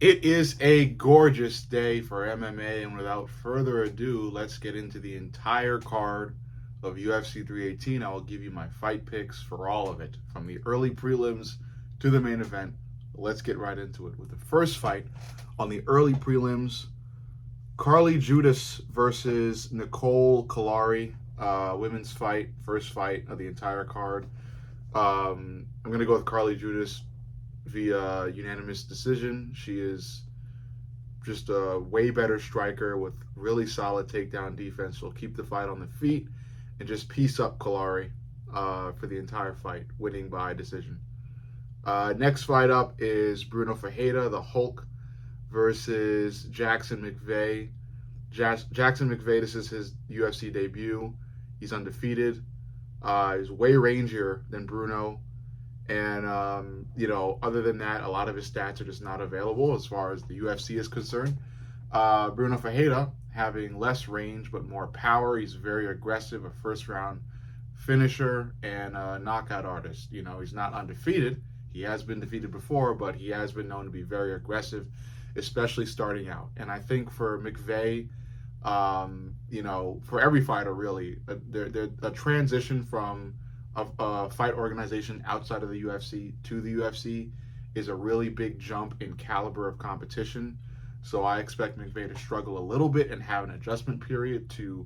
It is a gorgeous day for MMA, and without further ado, let's get into the entire card of UFC 318. I will give you my fight picks for all of it, from the early prelims to the main event. Let's get right into it with the first fight on the early prelims: Carly Judas versus Nicole Kalari, women's fight, first fight of the entire card. I'm going to go with Carly Judas via unanimous decision. She is just a way better striker with really solid takedown defense. She'll keep the fight on the feet and just piece up Kalari for the entire fight, winning by decision. Next fight up is Bruno Ferreira, the Hulk, versus Jackson McVeigh. Jackson McVeigh, this is his UFC debut. He's undefeated. He's way rangier than Bruno. And, other than that, a lot of his stats are just not available as far as the UFC is concerned. Bruno Ferreira, having less range but more power. He's very aggressive, a first round finisher, and a knockout artist. He's not undefeated. He has been defeated before, but he has been known to be very aggressive, especially starting out. And I think for McVeigh, for every fighter really, a transition from a fight organization outside of the UFC to the UFC is a really big jump in caliber of competition. So I expect McVeigh to struggle a little bit and have an adjustment period to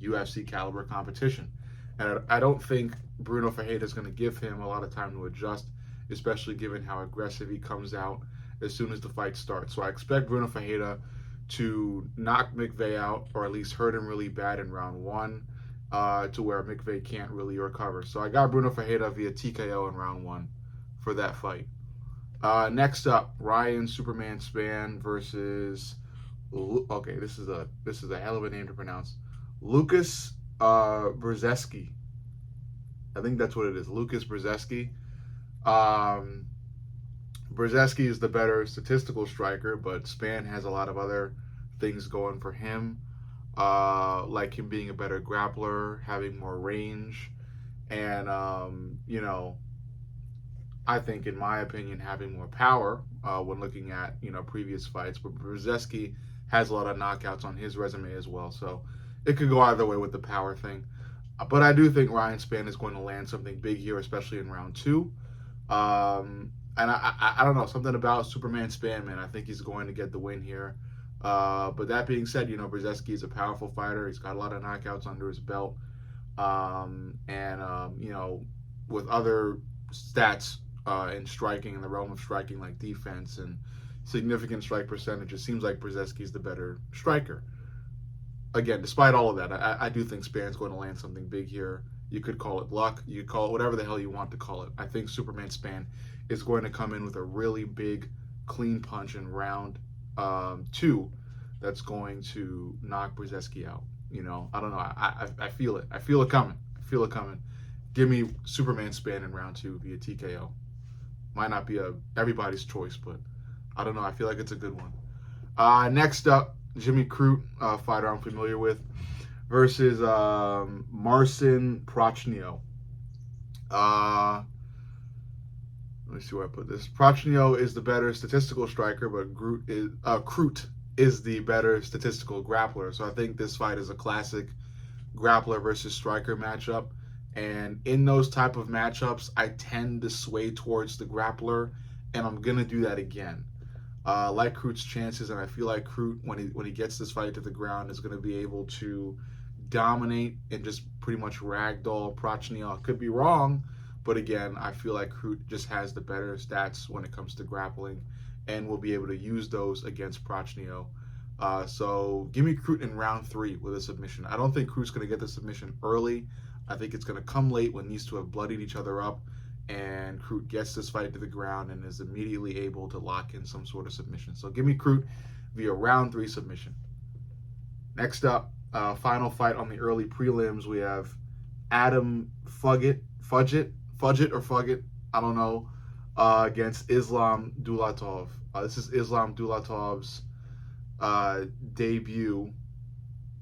UFC caliber competition. And I don't think Bruno Ferreira is going to give him a lot of time to adjust, especially given how aggressive he comes out as soon as the fight starts. So I expect Bruno Ferreira to knock McVeigh out, or at least hurt him really bad in round one, to where McVeigh can't really recover. So I got Bruno Ferreira via TKO in round one for that fight. Next up, Ryan Superman Spann versus this is a hell of a name to pronounce. Lucas Brzeski. I think that's what it is. Lucas Brzeski. Brzeski is the better statistical striker, but Spann has a lot of other things going for him, like him being a better grappler, having more range, and I think, in my opinion, having more power when looking at previous fights. But Brzeski has a lot of knockouts on his resume as well, so it could go either way with the power thing. But I do think Ryan Spann is going to land something big here, especially in round two. And I don't know, something about Superman Spann, man. I think he's going to get the win here. But that being said, Brzeski is a powerful fighter. He's got a lot of knockouts under his belt. With other stats in striking, in the realm of striking, like defense and significant strike percentage, it seems like Brzeski is the better striker. Again, despite all of that, I do think Spann's going to land something big here. You could call it luck. You could call it whatever the hell you want to call it. I think Superman Spann is going to come in with a really big, clean punch in round two that's going to knock Brzeski out. I don't know. I feel it. I feel it coming. I feel it coming. Give me Superman Spann in round two via TKO. Might not be everybody's choice, but I don't know. I feel like it's a good one. Next up, Jimmy Crute, fighter I'm familiar with, versus Marcin Prachnio. Let me see where I put this. Prachnio is the better statistical striker, but Crute is the better statistical grappler. So I think this fight is a classic grappler versus striker matchup. And in those type of matchups, I tend to sway towards the grappler, and I'm gonna do that again. Like Crute's chances, and I feel like Crute, when he gets this fight to the ground, is gonna be able to dominate and just pretty much ragdoll Prachnio. I could be wrong, but again, I feel like Crute just has the better stats when it comes to grappling, and will be able to use those against Prachnio. So give me Crute in round three with a submission. I don't think Crute's gonna get the submission early. I think it's going to come late when these two have bloodied each other up, and Crute gets this fight to the ground and is immediately able to lock in some sort of submission. So give me Crute via round three submission. Next up, final fight on the early prelims, we have Adam Fudgett, I don't know, against Islam Dulatov. This is Islam Dulatov's debut.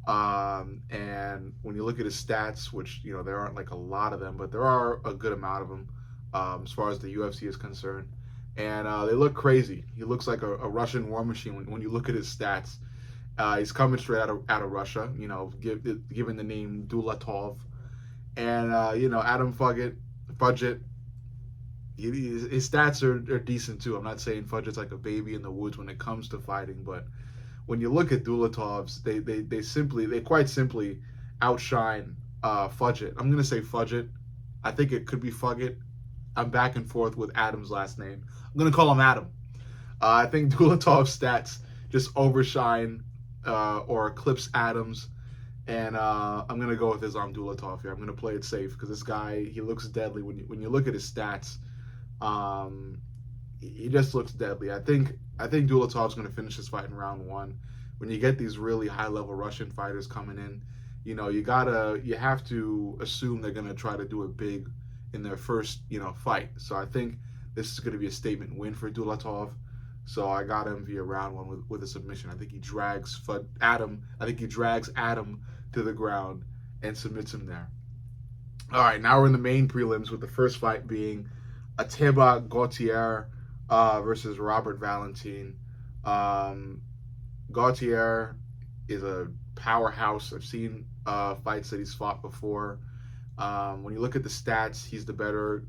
And when you look at his stats, which, there aren't like a lot of them, but there are a good amount of them, as far as the UFC is concerned. and they look crazy. He looks like a Russian war machine when you look at his stats. He's coming straight out of Russia, given the name Dulatov, and Adam Fudget. His stats are decent too. I'm not saying Fudget's like a baby in the woods when it comes to fighting, but when you look at Dulatovs, they quite simply outshine Fudget. I'm gonna say Fudget. I think it could be Fugget. I'm back and forth with Adam's last name. I'm gonna call him Adam. I think Dulatov's stats just overshine or eclipse Adams, and I'm gonna go with Islam Dulatov here. I'm gonna play it safe because this guy, he looks deadly when you look at his stats. He just looks deadly. I think Dulatov's gonna finish this fight in round one. When you get these really high level Russian fighters coming in, you have to assume they're gonna try to do it big in their first fight. So I think this is gonna be a statement win for Dulatov. So I got him via round one with a submission. I think he drags Adam. I think he drags Adam to the ground and submits him there. All right, now we're in the main prelims with the first fight being Atiba Gautier versus Robert Valentin. Gautier is a powerhouse. I've seen fights that he's fought before. When you look at the stats, he's the better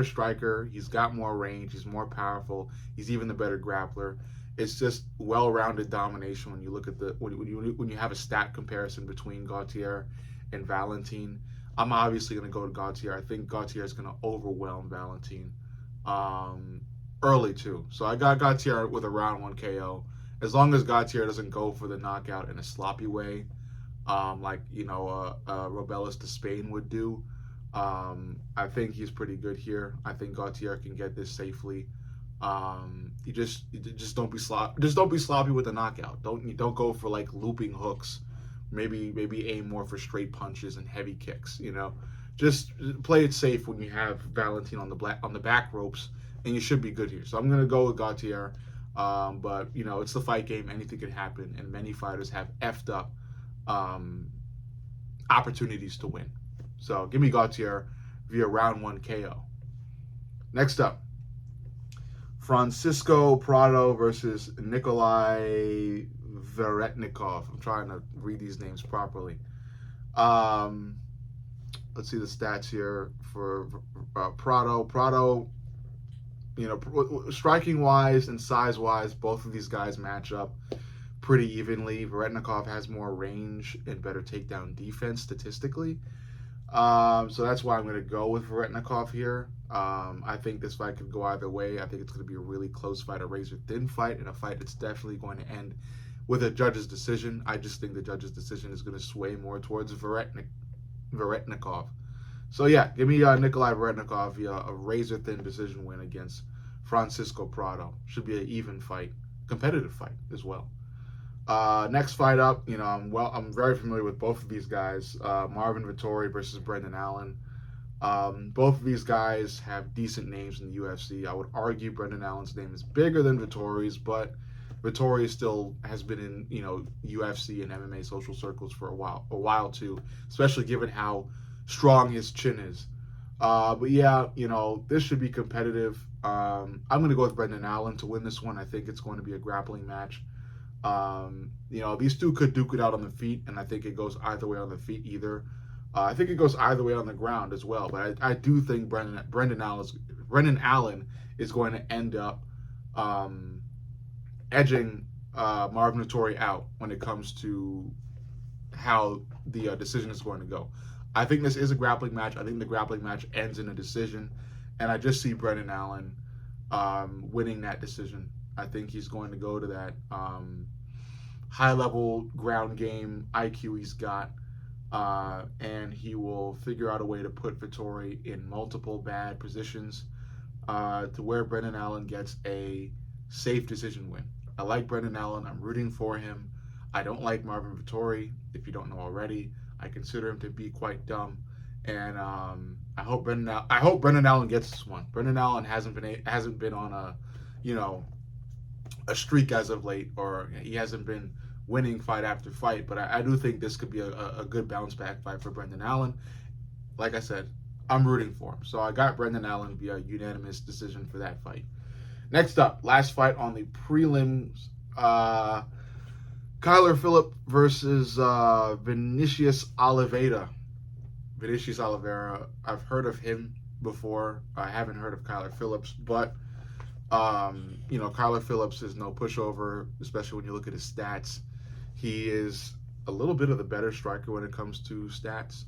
striker. He's got more range. He's more powerful. He's even the better grappler. It's just well-rounded domination when you look at when you have a stat comparison between Gautier and Valentin. I'm obviously going to go to Gautier. I think Gautier is going to overwhelm Valentin early too. So I got Gautier with a round 1 KO. As long as Gautier doesn't go for the knockout in a sloppy way, like Robelis to Spain would do. I think he's pretty good here. I think Gautier can get this safely. You just don't be sloppy with the knockout. Don't go for like looping hooks. Maybe aim more for straight punches and heavy kicks. Just play it safe when you have Valentin on the back ropes, and you should be good here. So I'm gonna go with Gautier. But it's the fight game. Anything can happen, and many fighters have effed up opportunities to win. So give me Gautier via round 1 KO. Next up, Francisco Prado versus Nikolai Veretnikov. I'm trying to read these names properly. Let's see the stats here for Prado. Prado, striking wise and size wise, both of these guys match up pretty evenly. Veretnikov has more range and better takedown defense statistically. So that's why I'm going to go with Veretnikov here. I think this fight could go either way. I think it's going to be a really close fight, a razor-thin fight, and a fight that's definitely going to end with a judge's decision. I just think the judge's decision is going to sway more towards Veretnikov. So yeah, give me Nikolai Veretnikov via a razor-thin decision win against Francisco Prado. Should be an even fight, competitive fight as well. Next fight up, I'm very familiar with both of these guys. Marvin Vettori versus Brendan Allen. Both of these guys have decent names in the UFC. I would argue Brendan Allen's name is bigger than Vettori's, but Vettori still has been in UFC and MMA social circles for a while too, especially given how strong his chin is. But yeah, this should be competitive. I'm going to go with Brendan Allen to win this one. I think it's going to be a grappling match. These two could duke it out on the feet, and I think it goes either way on the feet either. I think it goes either way on the ground as well, but I do think Brendan Allen is going to end up edging Marvin Vettori out when it comes to how the decision is going to go. I think this is a grappling match. I think the grappling match ends in a decision, and I just see Brendan Allen winning that decision. I think he's going to go to that high-level ground game IQ he's got, and he will figure out a way to put Vettori in multiple bad positions to where Brendan Allen gets a safe decision win. I like Brendan Allen. I'm rooting for him. I don't like Marvin Vettori, if you don't know already. I consider him to be quite dumb, and I hope Brendan Allen gets this one. Brendan Allen hasn't been on a streak as of late, or he hasn't been winning fight after fight, but I do think this could be a good bounce back fight for Brendan Allen. Like I said, I'm rooting for him. So I got Brendan Allen via unanimous decision for that fight. Next up, last fight on the prelims. Kyler Phillip versus Vinicius Oliveira. Vinicius Oliveira, I've heard of him before. I haven't heard of Kyler Phillips, but Kyler Phillips is no pushover, especially when you look at his stats. He is a little bit of the better striker when it comes to stats.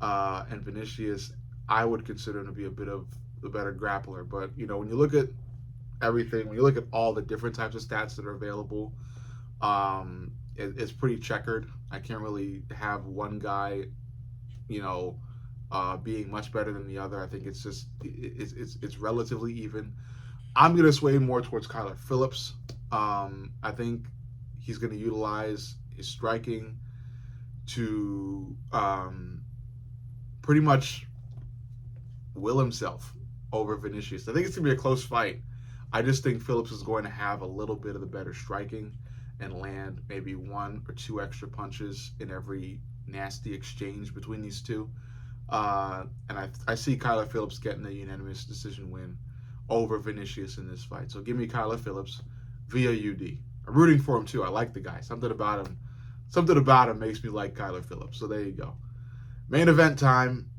And Vinicius, I would consider him to be a bit of the better grappler. But, when you look at everything, when you look at all the different types of stats that are available, it's pretty checkered. I can't really have one guy, being much better than the other. I think it's just it's relatively even. I'm gonna sway more towards Kyler Phillips. I think he's gonna utilize his striking to pretty much will himself over Vinicius. I think it's gonna be a close fight. I just think Phillips is going to have a little bit of the better striking and land maybe one or two extra punches in every nasty exchange between these two. And I see Kyler Phillips getting a unanimous decision win over Vinicius in this fight. So give me Kyler Phillips via UD. I'm rooting for him too. I like the guy. Something about him makes me like Kyler Phillips. So there you go. Main event time.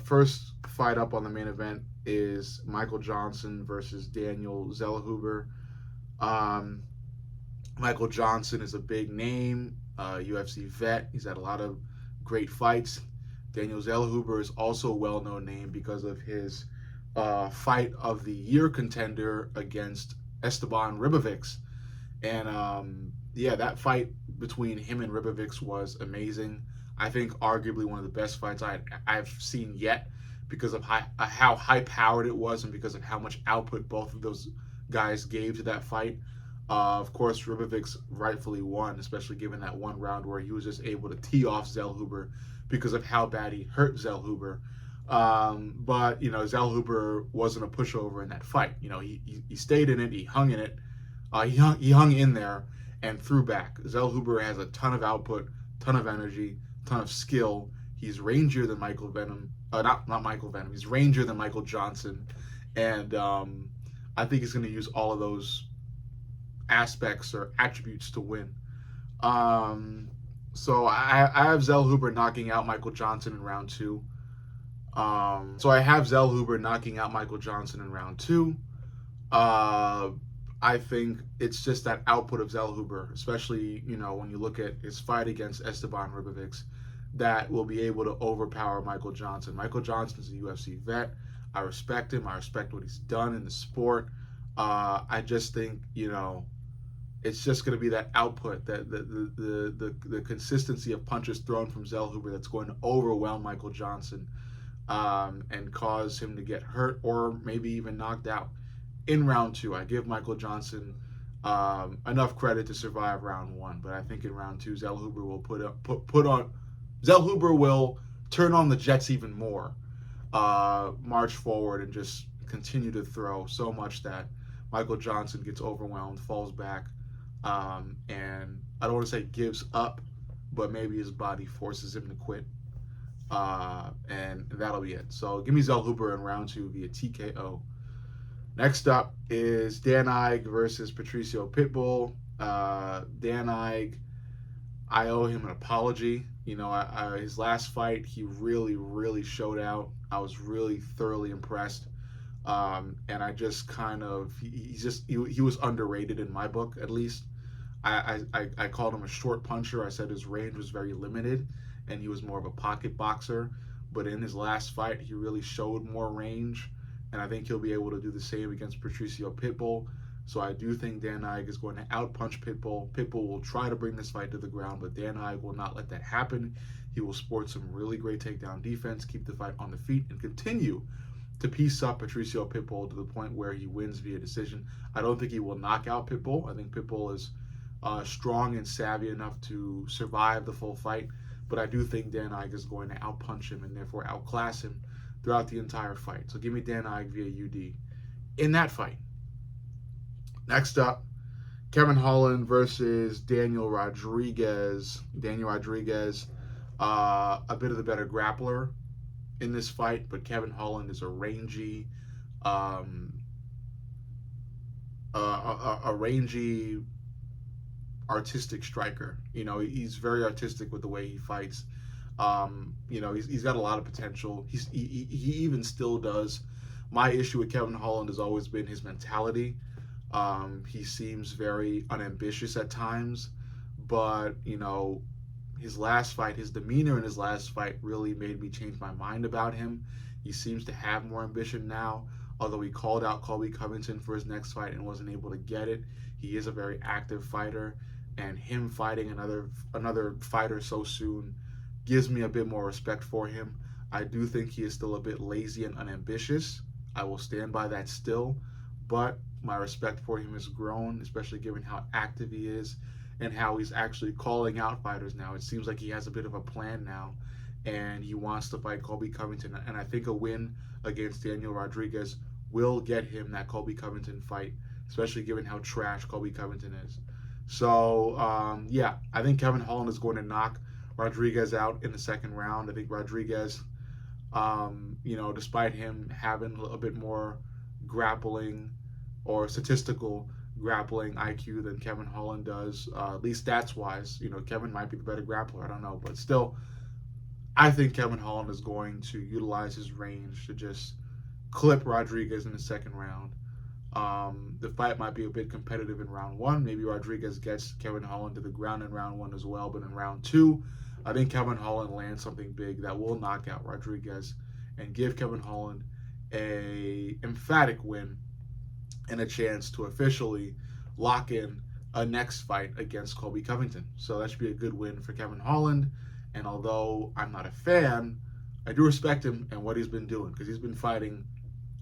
First fight up on the main event is Michael Johnson versus Daniel Zellhuber. Michael Johnson is a big name, UFC vet. He's had a lot of great fights. Daniel Zellhuber is also a well-known name because of his fight of the year contender against Esteban Ribovics. And that fight between him and Ribovics was amazing. I think arguably one of the best fights I've seen yet because of how high-powered it was and because of how much output both of those guys gave to that fight. Of course, Ribovics rightfully won, especially given that one round where he was just able to tee off Zellhuber because of how bad he hurt Zellhuber. But Zellhuber wasn't a pushover in that fight. He stayed in it, he hung in it, he hung in there and threw back. Zellhuber has a ton of output, ton of energy, ton of skill. He's rangier than Michael Venom. Not Michael Venom. He's rangier than Michael Johnson, and I think he's going to use all of those aspects or attributes to win. So I have Zellhuber knocking out Michael Johnson in round two. I think it's just that output of Zellhuber, especially when you look at his fight against Esteban Ribovics, that will be able to overpower Michael Johnson. Michael Johnson is a UFC vet. I respect him. I respect what he's done in the sport. I just think it's just going to be that output, that the consistency of punches thrown from Zellhuber that's going to overwhelm Michael Johnson and cause him to get hurt or maybe even knocked out. In round two, I give Michael Johnson enough credit to survive round one, but I think in round two, Zellhuber will Zellhuber will turn on the jets even more, march forward, and just continue to throw so much that Michael Johnson gets overwhelmed, falls back, and I don't want to say gives up, but maybe his body forces him to quit, and that'll be it. So give me Zellhuber in round two via TKO. Next up is Dan Ige versus Patricio Pitbull. Dan Ige, I owe him an apology. His last fight, he really, really showed out. I was really thoroughly impressed. And I just kind of, he was underrated in my book, at least. I called him a short puncher. I said his range was very limited and he was more of a pocket boxer. But in his last fight, he really showed more range. And I think he'll be able to do the same against Patricio Pitbull. So I do think Dan Ige is going to outpunch Pitbull. Pitbull will try to bring this fight to the ground, but Dan Ige will not let that happen. He will sport some really great takedown defense, keep the fight on the feet, and continue to piece up Patricio Pitbull to the point where he wins via decision. I don't think he will knock out Pitbull. I think Pitbull is strong and savvy enough to survive the full fight, but I do think Dan Ige is going to outpunch him and therefore outclass him throughout the entire fight. So give me Dan Ige via UD in that fight. Next up, Kevin Holland versus Daniel Rodriguez. Daniel Rodriguez, a bit of the better grappler. in this fight, but Kevin Holland is a rangy, um, a rangy artistic striker. You know, he's very artistic with the way he fights. You know, he's got a lot of potential. He even still does. My issue with Kevin Holland has always been his mentality. He seems very unambitious at times, but you know, his last fight, his demeanor in his last fight really made me change my mind about him. He seems to have more ambition now, although he called out Colby Covington for his next fight and wasn't able to get it. He is a very active fighter, and him fighting another fighter so soon gives me a bit more respect for him. I do think he is still a bit lazy and unambitious. I will stand by that still, but my respect for him has grown, especially given how active he is and how he's actually calling out fighters now. It seems like he has a bit of a plan now, and he wants to fight Colby Covington. And I think a win against Daniel Rodriguez will get him that Colby Covington fight, especially given how trash Colby Covington is. So, yeah, I think Kevin Holland is going to knock Rodriguez out in the second round. I think Rodriguez, you know, despite him having a bit more grappling or statistical grappling IQ than Kevin Holland does, at least stats wise. You know, Kevin might be the better grappler, I don't know, but still, I think Kevin Holland is going to utilize his range to just clip Rodriguez in the second round. The fight might be a bit competitive in round one. Maybe Rodriguez gets Kevin Holland to the ground in round one as well, but in round two, I think Kevin Holland lands something big that will knock out Rodriguez and give Kevin Holland a emphatic win and a chance to officially lock in a next fight against Colby Covington. So that should be a good win for Kevin Holland. And although I'm not a fan, I do respect him and what he's been doing, because he's been fighting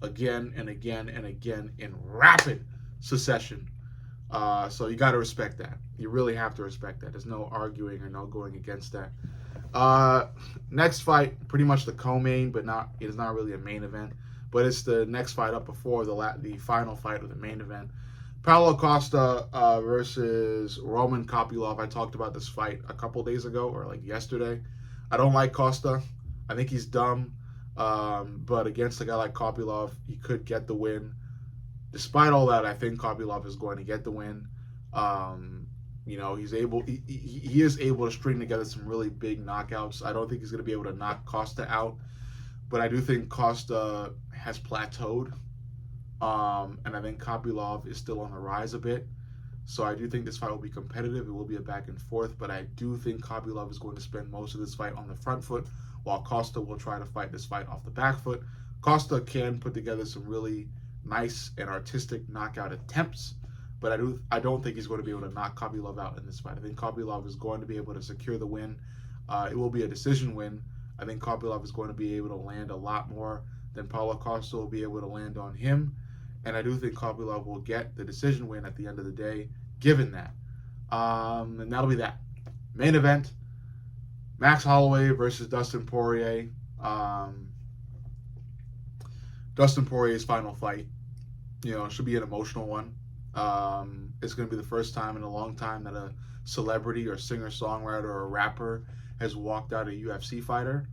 again and again and again in rapid succession. So you got to respect that. You really have to respect that. There's no arguing or no going against that. Next fight, pretty much the co-main, but it is not really a main event. But it's the next fight up before the final fight of the main event. Paulo Costa versus Roman Kopylov. I talked about this fight a couple days ago, or like yesterday. I don't like Costa. I think he's dumb. But against a guy like Kopylov, he could get the win. Despite all that, I think Kopylov is going to get the win. You know, he is able to string together some really big knockouts. I don't think he's going to be able to knock Costa out, but I do think Costa has plateaued. And I think Kopylov is still on the rise a bit. So I do think this fight will be competitive. It will be a back and forth, but I do think Kopylov is going to spend most of this fight on the front foot, while Costa will try to fight this fight off the back foot. Costa can put together some really nice and artistic knockout attempts, but I don't think he's going to be able to knock Kopylov out in this fight. I think Kopylov is going to be able to secure the win. It will be a decision win. I think Kopylov is going to be able to land a lot more than Paulo Costa will be able to land on him. And I do think Kopylov will get the decision win at the end of the day, given that. And that'll be that. Main event, Max Holloway versus Dustin Poirier. Dustin Poirier's final fight, you know, should be an emotional one. It's going to be the first time in a long time that a celebrity or singer-songwriter or rapper has walked out a UFC fighter.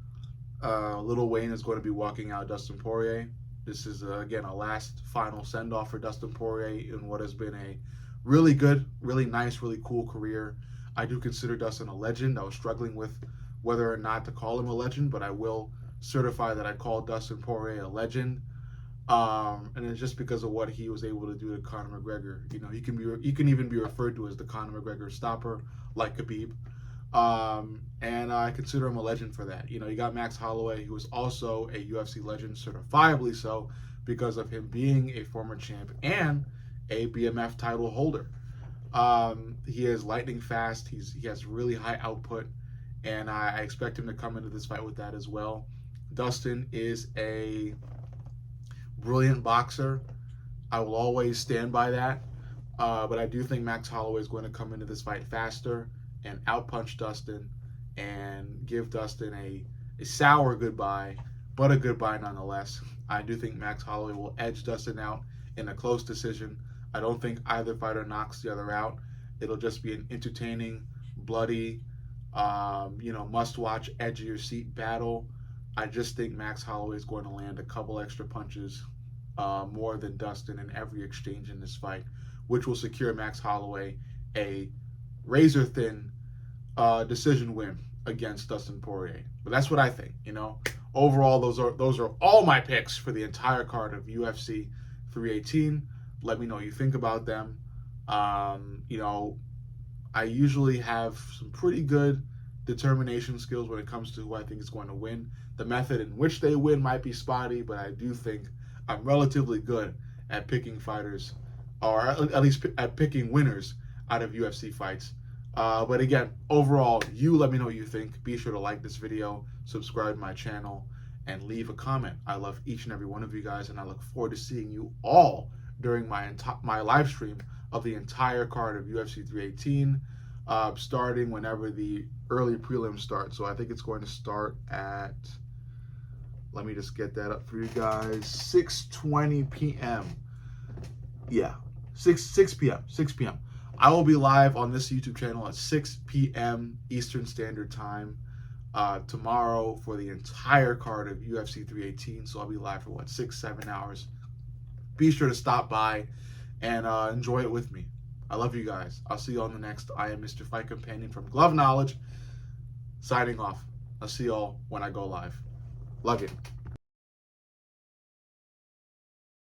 Lil Wayne is going to be walking out Dustin Poirier. This is, again, a last final send-off for Dustin Poirier in what has been a really good, really nice, really cool career. I do consider Dustin a legend. I was struggling with whether or not to call him a legend, but I will certify that I call Dustin Poirier a legend. And it's just because of what he was able to do to Conor McGregor. You know, he can even be referred to as the Conor McGregor stopper, like Khabib. And I consider him a legend for that. You know, you got Max Holloway, who is also a UFC legend, certifiably so, because of him being a former champ and a BMF title holder. He is lightning fast. He has really high output, and I expect him to come into this fight with that as well. Dustin is a brilliant boxer. I will always stand by that. But I do think Max Holloway is going to come into this fight faster and outpunch Dustin and give Dustin a sour goodbye, but a goodbye nonetheless. I do think Max Holloway will edge Dustin out in a close decision. I don't think either fighter knocks the other out. It'll just be an entertaining, bloody, must-watch, edge-of-your-seat battle. I just think Max Holloway is going to land a couple extra punches more than Dustin in every exchange in this fight, which will secure Max Holloway a razor thin decision win against Dustin Poirier. But that's what I think. Overall, those are all my picks for the entire card of UFC 318. Let me know what you think about them. I usually have some pretty good determination skills when it comes to who I think is going to win. The method in which they win might be spotty, but I do think I'm relatively good at picking fighters, or at least at picking winners out of UFC fights. But again, overall, you let me know what you think. Be sure to like this video, subscribe to my channel, and leave a comment. I love each and every one of you guys, and I look forward to seeing you all during my live stream of the entire card of UFC 318, starting whenever the early prelims start. So I think it's going to start at, let me just get that up for you guys, 6:20 p.m. Yeah, 6 p.m. I will be live on this YouTube channel at 6 p.m. Eastern Standard Time tomorrow for the entire card of UFC 318. So I'll be live for 6-7 hours. Be sure to stop by and enjoy it with me. I love you guys. I'll see you on the next. I am Mr. Fight Companion from Glove Knowledge, signing off. I'll see y'all when I go live. Love you.